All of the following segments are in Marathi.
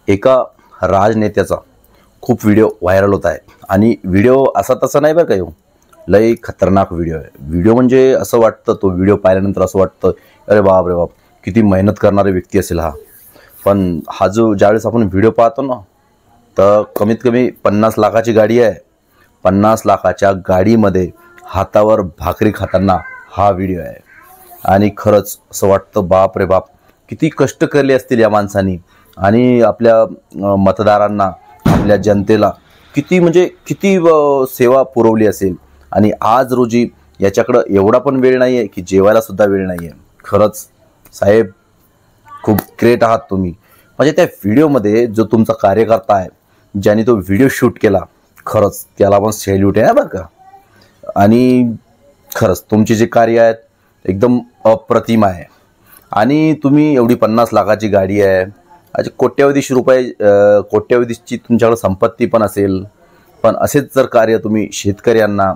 एका राजनेत्याचा खूप व्हिडिओ व्हायरल होत आहे आणि व्हिडिओ असा तसा नाही बरं का, येऊ लई खतरनाक व्हिडिओ आहे. व्हिडिओ म्हणजे असं वाटतं, तो व्हिडिओ पाहिल्यानंतर असं वाटतं अरे बाप रे बाप, किती मेहनत करणारी व्यक्ती असेल हा. पण हा जो ज्यावेळेस आपण व्हिडिओ पाहतो ना, तर कमीत कमी 50 लाखाची गाडी आहे. 50 लाखाच्या गाडीमध्ये हातावर भाकरी खाताना हा व्हिडिओ आहे. आणि खरंच असं वाटतं बाप रे बाप, किती कष्ट केले असतील या माणसांनी आणि आपल्या मतदारांना, आपल्या जनतेला किती म्हणजे किती सेवा पुरवली असेल. आणि आज रोजी याच्याकडं एवढा पण वेळ नाही आहे की जेवायलासुद्धा वेळ नाही आहे. खरंच साहेब खूप ग्रेट आहात तुम्ही. म्हणजे त्या व्हिडिओमध्ये जो तुमचा कार्यकर्ता आहे, ज्याने तो व्हिडिओ शूट केला, खरंच त्याला पण सॅल्यूट आहे बरं का. आणि खरंच तुमचे जे कार्य आहेत एकदम अप्रतिम आहे. आणि तुम्ही एवढी 50 लाखाची गाडी आहे, आज कोट्यवधीश रुपये, कोट्यवधीची तुमच्याकडे संपत्ती पण असेल, पण असेच जर कार्य तुम्ही शेतकऱ्यांना,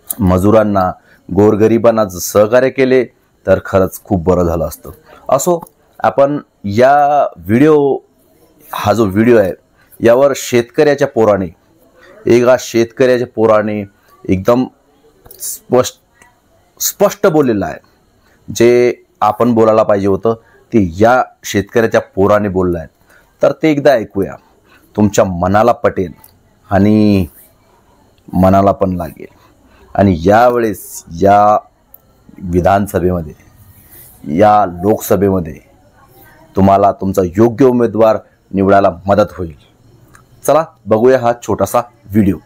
मजुरांना, गोरगरिबांना सहकार्य केले तर खरंच खूप बरं झालं असतं. असो, आपण या हा जो व्हिडिओ आहे यावर शेतकऱ्याच्या पोराने एकदम स्पष्ट बोललेलं आहे. जे आपण बोलायला पाहिजे होतं ते या शेतकऱ्याच्या पोराने बोललं आहे. तर ते एकदा ऐकूया, तुमच्या मनाला पटेल आणि मनाला पण लागेल. आणि यावेळेस या विधानसभेमध्ये, या लोकसभेमध्ये तुम्हाला तुमचा योग्य उमेदवार निवडायला मदत होईल. चला बघूया हा छोटासा व्हिडिओ.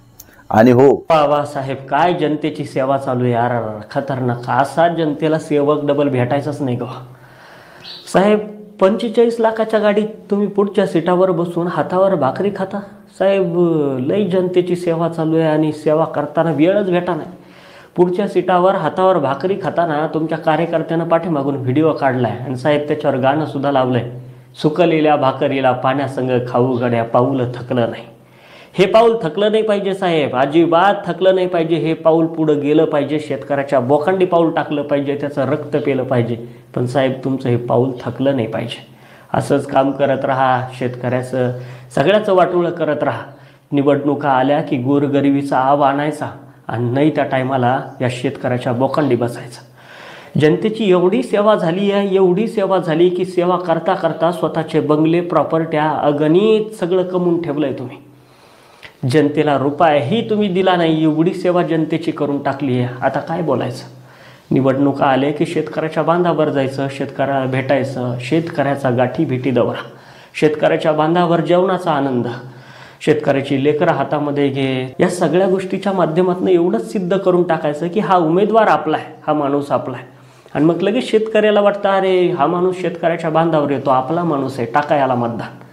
आणि हो, वा साहेब, काय जनतेची सेवा चालू आहे यार, खतरनाक. असा जनतेला सेवक डबल भेटायचाच नाही का साहेब. 45 लाखाच्या गाडीत तुम्ही पुढच्या सीटावर बसून हातावर भाकरी खाता साहेब. लई जनतेची सेवा चालू आहे आणि सेवा करताना वेळच भेटा नाही. पुढच्या सीटावर हातावर भाकरी खाताना तुमच्या कार्यकर्त्यानं पाठीमागून व्हिडिओ काढलाय आणि साहेब त्याच्यावर गाणं सुद्धा लावलंय, सुकलेल्या भाकरीला पाण्यासंग खाऊ गड्या, पाऊल थकलं नाही. हे पाऊल थकलं नाही पाहिजे साहेब, अजिबात थकलं नाही पाहिजे. हे पाऊल पुढं गेलं पाहिजे, शेतकऱ्याच्या बोखंडी पाऊल टाकलं पाहिजे, त्याचं रक्त पेलं पाहिजे. पण साहेब तुमचं हे पाऊल थकलं नाही पाहिजे. असंच काम करत राहा, शेतकऱ्याचं सगळ्याचं वाटोळं करत राहा. निवडणुका आल्या की गोरगरिबीचा आव आणायचा आणि नाही त्या टायमाला या शेतकऱ्याच्या बोखंडी बसायचा. जनतेची एवढी सेवा झाली आहे, एवढी सेवा झाली की सेवा करता करता स्वतःचे बंगले, प्रॉपर्ट्या अगणित सगळं कमवून ठेवलंय तुम्ही. जनतेला रुपयाही तुम्ही दिला नाही, एवढी सेवा जनतेची करून टाकली आहे. आता काय बोलायचं. निवडणुका आले की शेतकऱ्याच्या बांधावर जायचं, शेतकऱ्याला भेटायचं, शेतकऱ्याचा गाठी भेटी दौरा, शेतकऱ्याच्या बांधावर जेवणाचा आनंद, शेतकऱ्याची लेकरं हातामध्ये घे. या सगळ्या गोष्टीच्या माध्यमातून एवढंच सिद्ध करून टाकायचं की हा उमेदवार आपला आहे, हा माणूस आपला आहे. आणि मग लगेच शेतकऱ्याला वाटतं अरे हा माणूस शेतकऱ्याच्या बांधावर येतो, आपला माणूस आहे, टाका याला मतदान.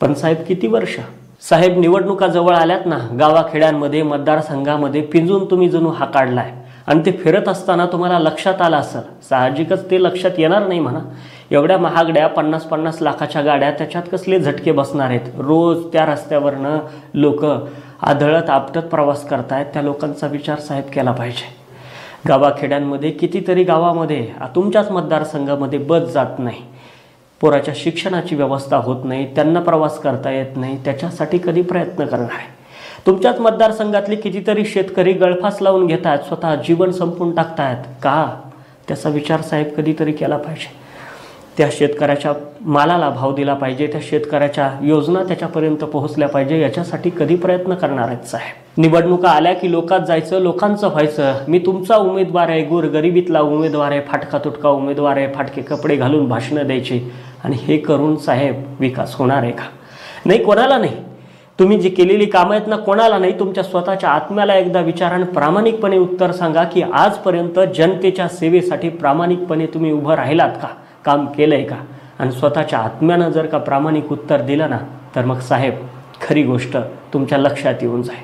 पण साहेब किती वर्ष साहेब, निवडणुका जवळ आल्यात ना, गावाखेड्यांमध्ये, मतदारसंघामध्ये पिंजून तुम्ही जणू हा काढलाय. आणि ते फिरत असताना तुम्हाला लक्षात आलं असेल, साहजिकच ते लक्षात येणार नाही म्हणा, एवढ्या महागड्या 50-50 लाखाच्या गाड्या, त्याच्यात कसले झटके बसणार आहेत. रोज त्या रस्त्यावरनं लोक आदळत आपटत प्रवास करतायत. त्या लोकांचा विचार साहेब केला पाहिजे. गावाखेड्यांमध्ये कितीतरी गावामध्ये, तुमच्याच मतदारसंघामध्ये बस जात नाही, पोराच्या शिक्षणाची व्यवस्था होत नाही, त्यांना प्रवास करता येत नाही. त्याच्यासाठी कधी प्रयत्न करणार आहे. तुमच्याच मतदारसंघातले कितीतरी शेतकरी गळफास लावून घेत आहेत, स्वतः जीवन संपून टाकतायत. का? त्याचा विचार साहेब कधीतरी केला पाहिजे. त्या शेतकऱ्याच्या मालाला भाव दिला पाहिजे, त्या शेतकऱ्याच्या योजना त्याच्यापर्यंत पोहोचल्या पाहिजे. याच्यासाठी कधी प्रयत्न करणार आहेत साहेब. निवडणुका आल्या की लोकात जायचं, लोकांचं व्हायचं. मी तुमचा उमेदवार आहे, गोरगरिबीतला उमेदवार आहे, फाटका तुटका उमेदवार आहे, फाटके कपडे घालून भाषणं द्यायची. आणि हे करून साहेब विकास होणार आहे का? नाही, कोणाला नाही. तुम्ही जी केलेली कामं आहेत ना, कोणाला नाही. तुमच्या स्वतःच्या आत्म्याला एकदा विचारा आणि प्रामाणिकपणे उत्तर सांगा की आजपर्यंत जनतेच्या सेवेसाठी प्रामाणिकपणे तुम्ही उभं राहिलात का, काम केलंय का? आणि स्वतःच्या आत्म्यानं जर का प्रामाणिक उत्तर दिलं ना, तर मग साहेब खरी गोष्ट तुमच्या लक्षात येऊन जाईल.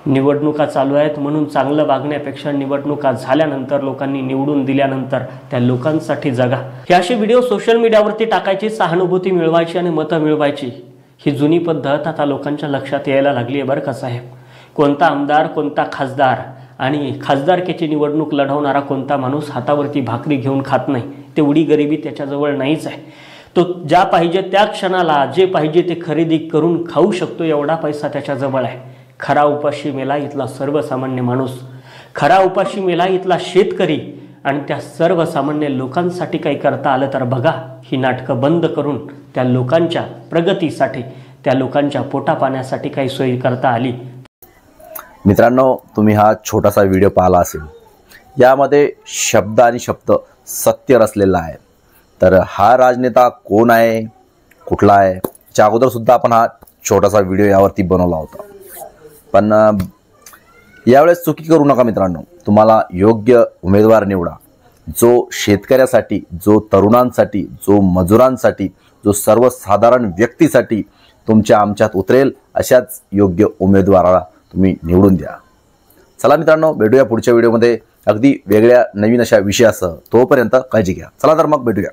निवडणुका चालू आहेत म्हणून चांगलं वागण्यापेक्षा निवडणुका झाल्यानंतर, लोकांनी निवडून दिल्यानंतर त्या लोकांसाठी जगा. हे असे व्हिडिओ सोशल मीडियावरती टाकायची, सहानुभूती मिळवायची आणि मतं मिळवायची, ही जुनी पद्धत आता लोकांच्या लक्षात यायला लागली आहे बरं का साहेब. कोणता आमदार, कोणता खासदार आणि खासदारकीची निवडणूक लढवणारा कोणता माणूस हातावरती भाकरी घेऊन खात नाही, तेवढी गरिबी त्याच्याजवळ नाहीच आहे. तो ज्या पाहिजे त्या क्षणाला जे पाहिजे ते खरेदी करून खाऊ शकतो, एवढा पैसा त्याच्याजवळ आहे. खरा उपाशी मेला इथला सर्वसामान्य माणूस, खरा उपाशी मेला इथला शेतकरी. आणि त्या सर्वसामान्य लोकांसाठी काही करता आलं तर बघा, ही नाटकं बंद करून त्या लोकांच्या प्रगतीसाठी, त्या लोकांच्या पोटापाण्यासाठी काही सोयी करता आली. मित्रांनो, तुम्ही हा छोटासा व्हिडिओ पाहिला असेल. यामध्ये शब्द आणि शब्द सत्य रचलेला आहे. तर हा राजनेता कोण आहे, कुठला आहे, च्या अगोदरसुद्धा आपण हा छोटासा व्हिडिओ यावरती बनवला होता. पण यावेळेस चुकी करू नका मित्रांनो. तुम्हाला योग्य उमेदवार निवडा, जो शेतकऱ्यासाठी, जो तरुणांसाठी, जो मजुरांसाठी, जो सर्वसाधारण व्यक्तीसाठी तुमच्या आमच्यात उतरेल, अशाच योग्य उमेदवाराला तुम्ही निवडून द्या. चला मित्रांनो, भेटूया पुढच्या व्हिडिओमध्ये अगदी वेगळ्या नवीन अशा विषयासह. तोपर्यंत काळजी घ्या. चला तर मग भेटूया.